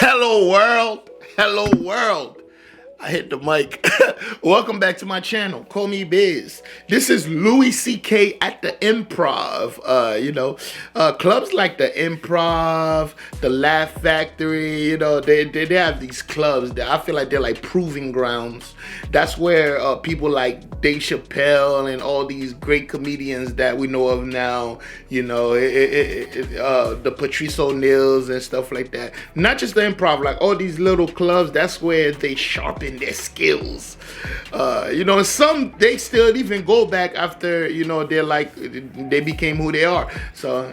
Hello world. Hello world. I hit the mic. Welcome back to my channel. Call me Biz. This is Louis C.K. at the Improv. Clubs like the Improv, the Laugh Factory, they have these clubs that I feel like they're like proving grounds. That's where people like Dave Chappelle and all these great comedians that we know of now, the Patrice O'Neills and stuff like that. Not just the Improv, like all these little clubs, that's where they sharpen their skills. Some they still even go back after they're like they became who they are. So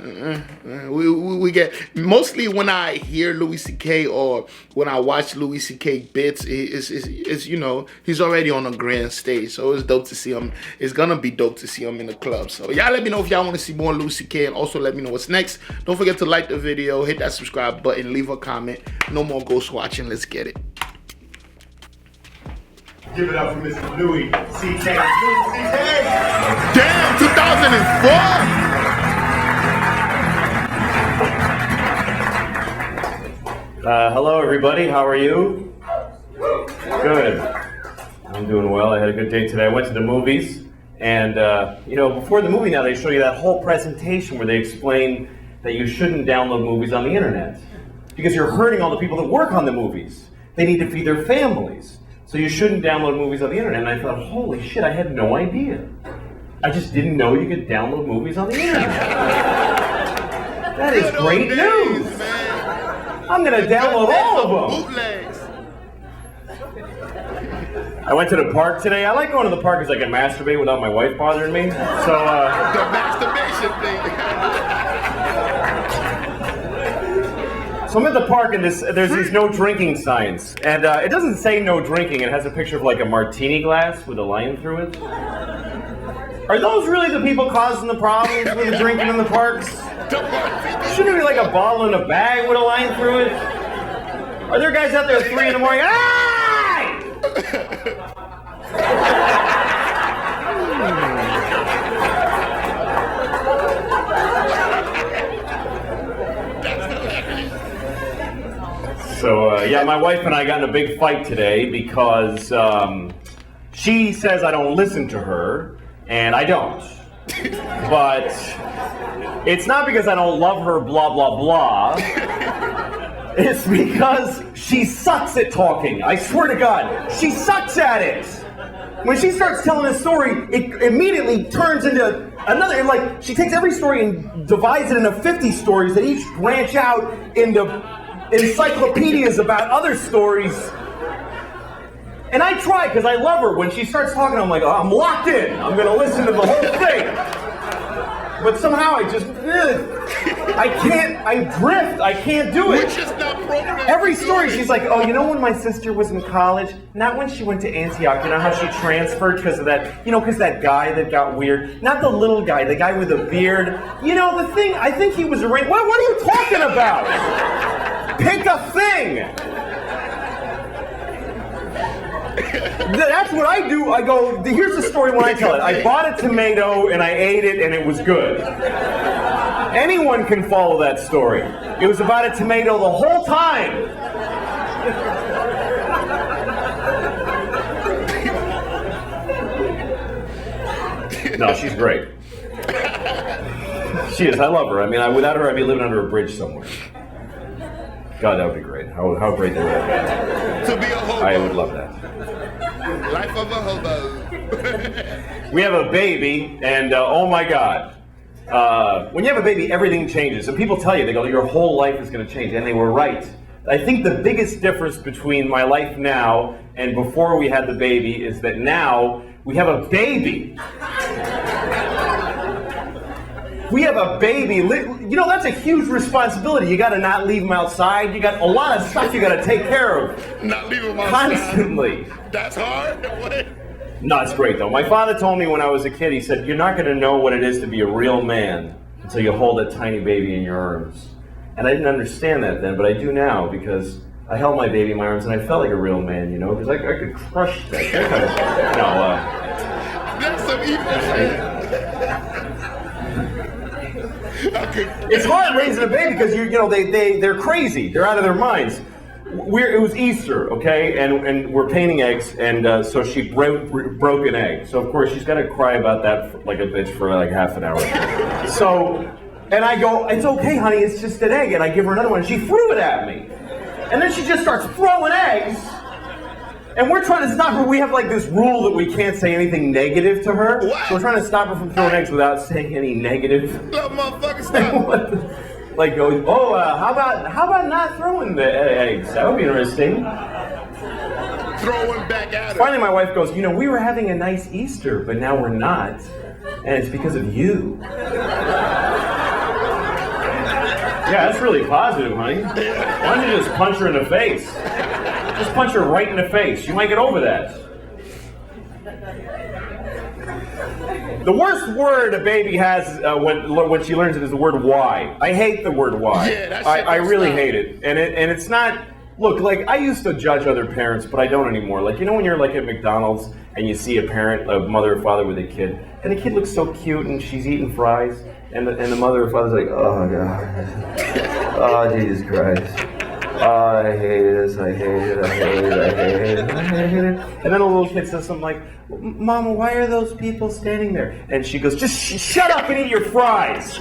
we get mostly when I hear Louis C.K. or when I watch Louis C.K. bits, it's he's already on a grand stage. So it's dope to see him. It's gonna be dope to see him in the club. So y'all let me know if y'all want to see more Louis C.K. and also let me know what's next. Don't forget to like the video, hit that subscribe button, leave a comment. No more ghost watching. Let's get it. Give it up for Mr. Louis C.K. Damn, 2004? Hello, everybody. How are you? Good. I'm doing well. I had a good day today. I went to the movies, and before the movie now, they show you that whole presentation where they explain that you shouldn't download movies on the internet because you're hurting all the people that work on the movies. They need to feed their families. So you shouldn't download movies on the internet. And I thought, holy shit, I had no idea. I just didn't know you could download movies on the internet. That is great news. I'm going to download all of them. I went to the park today. I like going to the park because I can masturbate without my wife bothering me. So, the masturbation thing. So I'm at the park and there's these no drinking signs. And it doesn't say no drinking. It has a picture of like a martini glass with a line through it. Are those really the people causing the problems with the drinking in the parks? Shouldn't it be like a bottle in a bag with a line through it? Are there guys out there at 3 in the morning? So, my wife and I got in a big fight today because she says I don't listen to her, and I don't. But it's not because I don't love her, blah, blah, blah. It's because she sucks at talking. I swear to God, she sucks at it. When she starts telling a story, it immediately turns into another, like, she takes every story and divides it into 50 stories that each branch out into encyclopedias about other stories. And I try because I love her. When she starts talking, I'm like, oh, I'm locked in. I'm going to listen to the whole thing. But somehow I drift. I can't do it. Every story she's like, oh, when my sister was in college, not when she went to Antioch, how she transferred because of that, because that guy that got weird. Not the little guy, the guy with the beard. The thing, I think he was arranged. What are you talking about? Pick a thing! That's what I do. I go, here's the story when I tell it. I bought a tomato and I ate it and it was good. Anyone can follow that story. It was about a tomato the whole time. No, she's great. She is. I love her. I mean, without her, I'd be living under a bridge somewhere. God, that would be great. How great that would be. To be a hobo. I would love that. Life of a hobo. We have a baby, and oh my God. When you have a baby, everything changes. And people tell you, they go, your whole life is going to change. And they were right. I think the biggest difference between my life now and before we had the baby is that now we have a baby. We have a baby. That's a huge responsibility. You got to not leave him outside. You got a lot of stuff you got to take care of. Not leave him outside. Constantly. That's hard? What? No, it's great though. My father told me when I was a kid, he said, you're not going to know what it is to be a real man until you hold that tiny baby in your arms. And I didn't understand that then, but I do now because I held my baby in my arms and I felt like a real man, because I could crush that. That's some evil shit. It's hard raising a baby because they're crazy. They're out of their minds. it was Easter, okay, and we're painting eggs, and so she broke an egg. So of course she's got to cry about that like a bitch for like half an hour. So, and I go, it's okay, honey, it's just an egg, and I give her another one, and she threw it at me, and then she just starts throwing eggs, and we're trying to stop her. We have like this rule that we can't say anything negative to her. What? So we're trying to stop her from throwing eggs without saying any negative. Little motherfucker, stop. Like going, how about not throwing the eggs? That would be interesting. Throwing back at her. Finally, my wife goes, we were having a nice Easter, but now we're not, and it's because of you. Yeah, that's really positive, honey. Why don't you just punch her in the face? Just punch her right in the face. You might get over that. The worst word a baby has when she learns it is the word why. I hate the word why. Yeah, that shit I really stop. hate it. And it's not. Look, like I used to judge other parents, but I don't anymore. Like when you're like at McDonald's and you see a mother or father with a kid, and the kid looks so cute and she's eating fries, and the mother or father's like, oh god, oh Jesus Christ. I hate this, I hate it, I hate it, I hate it, I hate it. And then a little kid says something like, Mama, why are those people standing there? And she goes, just shut up and eat your fries.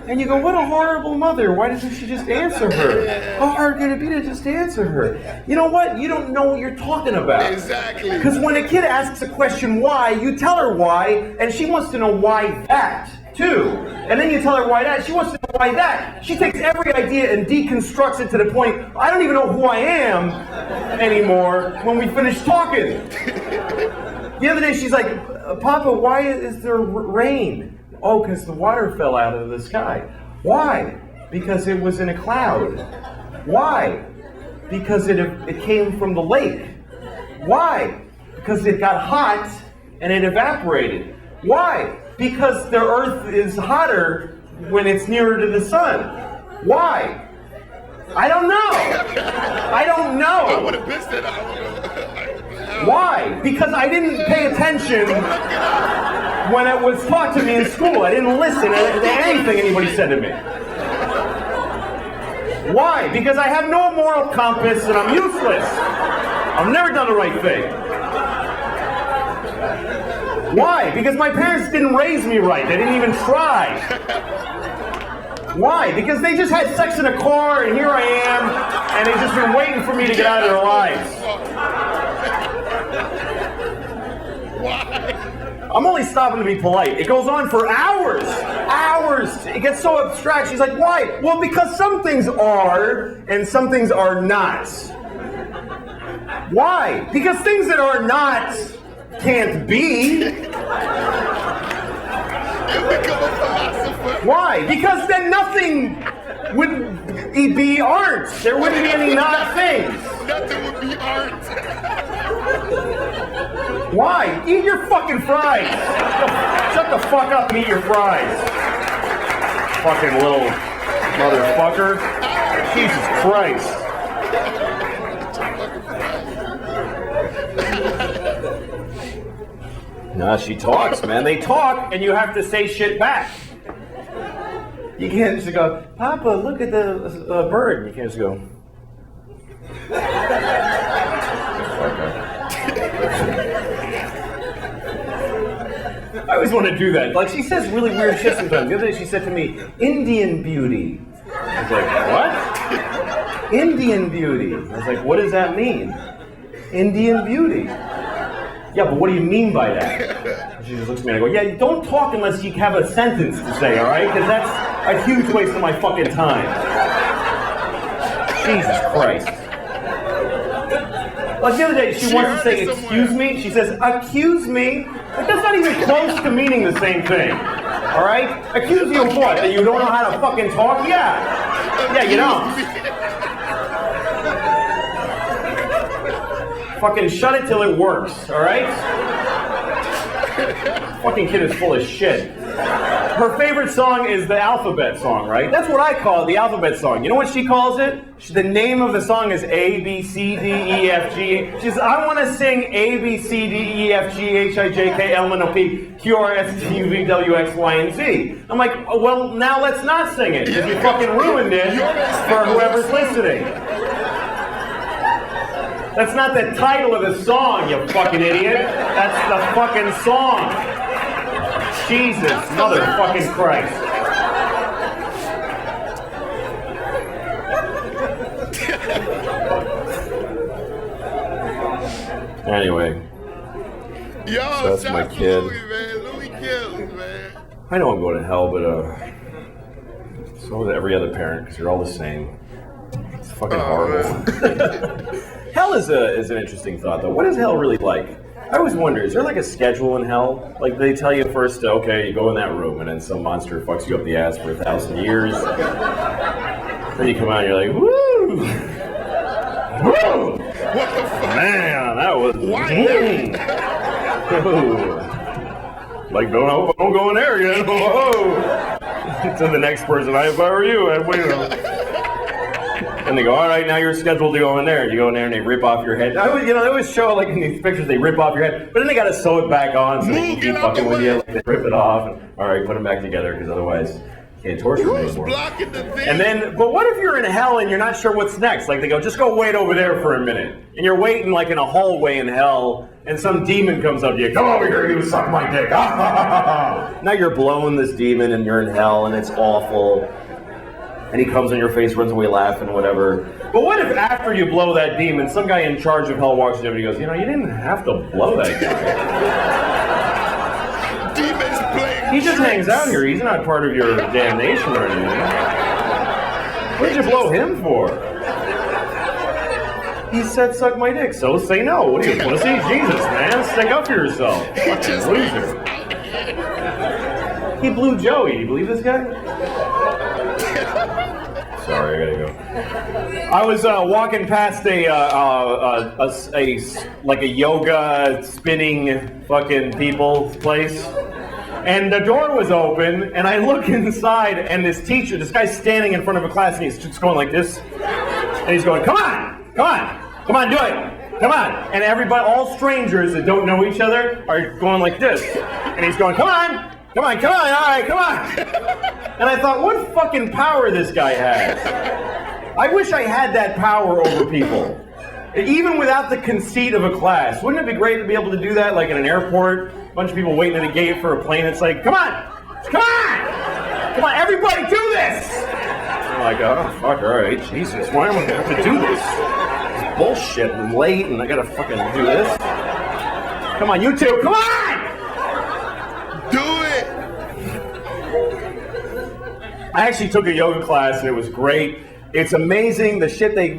And you go, what a horrible mother. Why doesn't she just answer her? How hard can it be to just answer her? You know what? You don't know what you're talking about. Exactly. Because when a kid asks a question why, you tell her why, and she wants to know why that, too. And then you tell her why that, she wants to know why that. She takes every idea and deconstructs it to the point, I don't even know who I am anymore when we finish talking. The other day she's like, Papa, why is there rain? Oh, because the water fell out of the sky. Why? Because it was in a cloud. Why? Because it came from the lake. Why? Because it got hot and it evaporated. Why? Because the earth is hotter when it's nearer to the sun. Why? I don't know. I don't know. I would have missed it. Why? Because I didn't pay attention when it was taught to me in school. I didn't listen to anything anybody said to me. Why? Because I have no moral compass and I'm useless. I've never done the right thing. Why? Because my parents didn't raise me right. They didn't even try. Why? Because they just had sex in a car and here I am and they've just been waiting for me to get out of their lives. Why? I'm only stopping to be polite. It goes on for hours. Hours. It gets so abstract. She's like, why? Well, because some things are and some things are not. Why? Because things that are not can't be. Why? Because then nothing would be art. There wouldn't be any not things. Nothing would be art. Why? Eat your fucking fries. Shut the fuck up and eat your fries. Fucking little motherfucker. Jesus Christ. No, she talks, man. They talk, and you have to say shit back. You can't just go, Papa, look at the bird. You can't just go. I always want to do that. Like, she says really weird shit sometimes. The other day she said to me, Indian beauty. I was like, what? Indian beauty. I was like, what does that mean? Indian beauty. Yeah, but what do you mean by that? She just looks at me and I go, yeah, don't talk unless you have a sentence to say, all right? Because that's a huge waste of my fucking time. Jesus Christ. Like the other day, she wants to say, excuse me. She says, accuse me. Like, that's not even close to meaning the same thing. All right? Accuse you of what? That you don't know how to fucking talk? Yeah. Yeah, you don't. Fucking shut it till it works, all right? Fucking kid is full of shit. Her favorite song is the alphabet song, right? That's what I call it, the alphabet song. You know what she calls it? The name of the song is A, B, C, D, E, F, G. She says, I want to sing A, B, C, D, E, F, G, H, I, J, K, L, M, N, O, P, Q, R, S, T, U, V, W, X, Y, and Z. I'm like, well, now let's not sing it, because you fucking ruined it for whoever's listening. That's not the title of the song, you fucking idiot. That's the fucking song. Jesus, motherfucking Christ. Anyway. Yo, So that's my kid. Louis, man. Louis kills, man. I know I'm going to hell, but so is every other parent, because you're all the same. It's fucking horrible. Hell is an interesting thought, though. What is hell really like? I always wonder, is there like a schedule in hell? Like they tell you first, okay, you go in that room, and then some monster fucks you up the ass for 1,000 years. Then you come out and you're like, woo! Woo! What the fuck? Man, that was... Like, don't go in there again. Whoa! To the next person, if I were you, I'd wait. And they go, all right, now you're scheduled to go in there. You go in there and they rip off your head. They always show, like in these pictures, they rip off your head, but then they got to sew it back on so they can keep fucking with you. Like, they rip it off. And, all right, put them back together, because otherwise you can't torture them anymore. Blocking the thing? And then, but what if you're in hell and you're not sure what's next? Like they go, just go wait over there for a minute. And you're waiting like in a hallway in hell, and some demon comes up to you. Come over here, you suck my dick. Now you're blowing this demon and you're in hell and it's awful. And he comes in your face, runs away laughing, whatever. But what if after you blow that demon, some guy in charge of hell walks you up and he goes, you didn't have to blow that guy. Demons playing. He just hangs out here. He's not part of your damnation or anything. What did you blow him for? He said, suck my dick, so say no. What are you, pussy? Jesus, man. Stick up for yourself. Fucking loser. He blew Joey. Do you believe this guy? Sorry, I gotta go. I was walking past a yoga spinning fucking people place. And the door was open, and I look inside, and this guy's standing in front of a class, and he's just going like this. And he's going, come on, do it, come on. And everybody, all strangers that don't know each other, are going like this. And he's going, come on, all right, come on. And I thought, what fucking power this guy has. I wish I had that power over people. Even without the conceit of a class. Wouldn't it be great to be able to do that, like in an airport? A bunch of people waiting at a gate for a plane. It's like, come on, everybody do this. I'm like, oh, fuck, all right, Jesus, why am I going to have to do this? It's bullshit and late, and I got to fucking do this. Come on, you two, come on! Do it! I actually took a yoga class, and it was great. It's amazing the shit they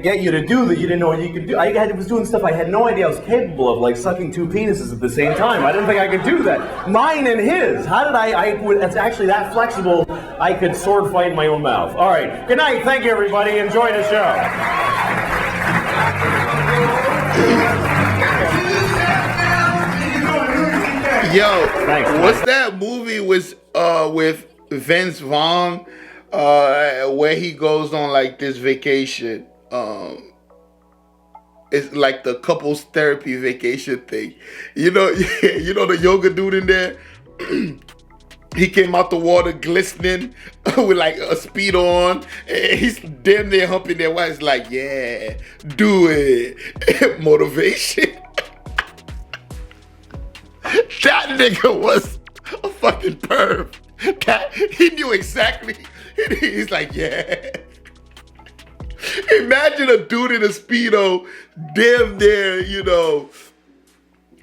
get you to do that you didn't know you could do. I was doing stuff I had no idea I was capable of, like sucking two penises at the same time. I didn't think I could do that. Mine and his. How did it's actually that flexible, I could sword fight in my own mouth. All right. Good night. Thank you, everybody. Enjoy the show. Yo, thanks, what's that movie with Vince Vaughn? Where he goes on like this vacation. It's like the couples therapy vacation thing. You know the yoga dude in there? He came out the water glistening with like a Speedo on. And he's damn near humping their wife. Like, yeah, do it. Motivation. That nigga was a fucking perv. He knew exactly. He's like, yeah. Imagine a dude in a Speedo, damn near,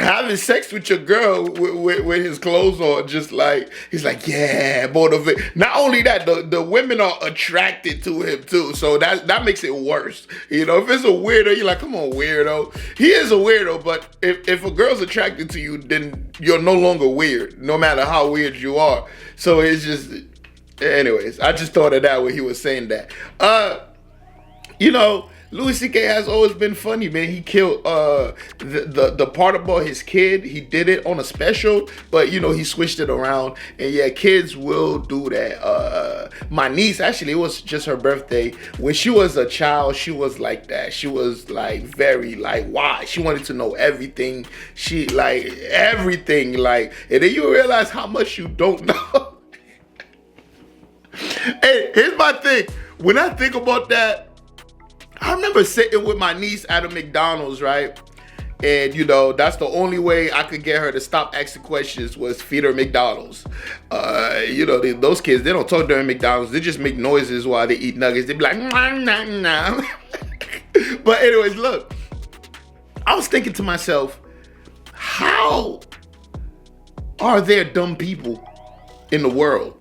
having sex with your girl with his clothes on, just like, he's like, yeah, motivate. Not only that, the women are attracted to him too, so that makes it worse. If it's a weirdo, you're like, come on, weirdo. He is a weirdo, but if a girl's attracted to you, then you're no longer weird, no matter how weird you are. So it's just... Anyways, I just thought of that when he was saying that. Louis C.K. has always been funny, man. He killed the part about his kid. He did it on a special, but he switched it around. And yeah, kids will do that. My niece, actually, it was just her birthday. When she was a child, she was like that. She was like very like why? She wanted to know everything. She like everything. Like, and then you realize how much you don't know. Hey, here's my thing. When I think about that, I remember sitting with my niece at a McDonald's, right? And, you know, that's the only way I could get her to stop asking questions was feed her McDonald's. You know, those kids, they don't talk during McDonald's. They just make noises while they eat nuggets. They be like, nah, nah, nah. But anyways, look. I was thinking to myself, how are there dumb people in the world?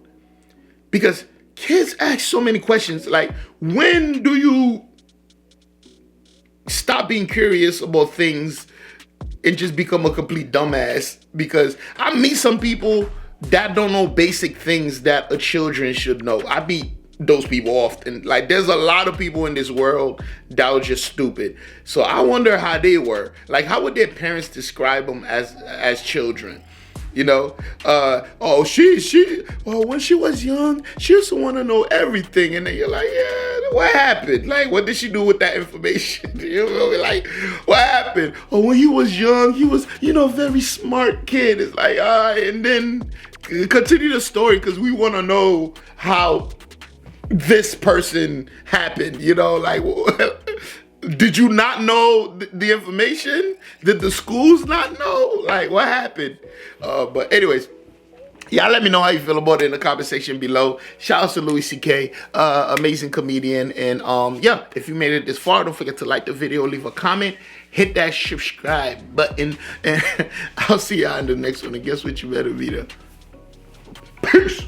Because kids ask so many questions. Like, when do you stop being curious about things and just become a complete dumbass? Because I meet some people that don't know basic things that a children should know. I meet those people often. Like, there's a lot of people in this world that were just stupid. So I wonder how they were. Like, how would their parents describe them as children? You know, when she was young, she used to want to know everything. And then you're like, yeah, what happened? Like, what did she do with that information? You know, like, what happened? Oh, when he was young, he was, you know, very smart kid. It's like, and then continue the story because we want to know how this person happened, you know, like, did you not know the information? Did the schools not know? Like, what happened? But anyways, y'all let me know how you feel about it in the comment section below. Shout out to Louis C.K., amazing comedian. And yeah, if you made it this far, don't forget to like the video, leave a comment, hit that subscribe button, and I'll see y'all in the next one. And guess what? You better be there. Peace.